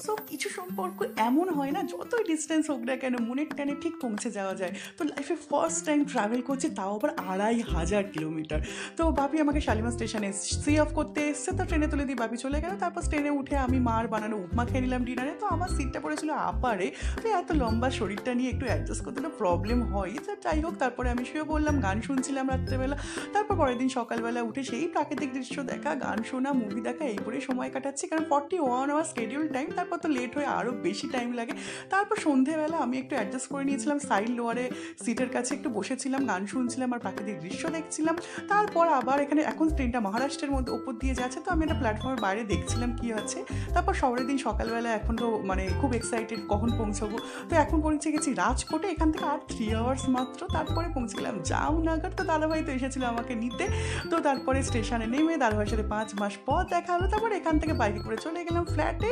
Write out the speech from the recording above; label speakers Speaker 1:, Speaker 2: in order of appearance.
Speaker 1: So কিছু সম্পর্ক এমন হয় না, যতই ডিস্টেন্স হোক না কেন মনের টানে ঠিক পৌঁছে যাওয়া যায়। তো লাইফে ফার্স্ট টাইম ট্রাভেল করছি, তাও আবার 2500 কিলোমিটার। তো বাপি আমাকে শালিমার স্টেশনে সি অফ করতে এসছে, তো ট্রেনে তুলে দিয়ে বাপি চলে গেল। তারপর ট্রেনে উঠে আমি মার বানানো উপমা খেয়ে নিলাম ডিনারে। তো আমার সিটটা পড়েছিল আপারে, তো এত লম্বা শরীরটা নিয়ে একটু অ্যাডজাস্ট করতে তো প্রবলেম হয়। তো যাই হোক, তারপরে আমি শুয়ে বললাম, গান শুনছিলাম রাত্রেবেলা। তারপর পরের দিন সকালবেলা উঠে সেই প্রাকৃতিক দৃশ্য দেখা, গান শোনা, মুভি দেখা, এই করে সময় কাটাচ্ছি। কারণ 41 আওয়ার শিডিউল টাইম, তারপর তো লেট হয়ে আরও বেশি টাইম লাগে। তারপর সন্ধেবেলা আমি একটু অ্যাডজাস্ট করে নিয়েছিলাম, সাইড লোয়ারে সিটের কাছে একটু বসেছিলাম, গান শুনছিলাম আর প্রাকৃতিক দৃশ্য দেখছিলাম। তারপর আবার এখানে এখন ট্রেনটা মহারাষ্ট্রের মধ্যে ওপর দিয়ে যাচ্ছে, তো আমি একটা প্ল্যাটফর্মের বাইরে দেখছিলাম কী আছে। তারপর শহরের দিন সকালবেলা এখন তো মানে খুব এক্সাইটেড কখন পৌঁছবো। তো এখন পৌঁছে গেছি রাজকোটে, এখান থেকে আর 3 আওয়ার্স মাত্র, তারপরে পৌঁছে গেলাম জামনগর। তো দাদাভাই তো এসেছিলো আমাকে নিতে। তো তারপরে স্টেশনে নেমে দাদাভাইয়ের সাথে 5 মাস পর দেখা হলো। তারপর এখান থেকে বাইকে করে চলে গেলাম ফ্ল্যাটে।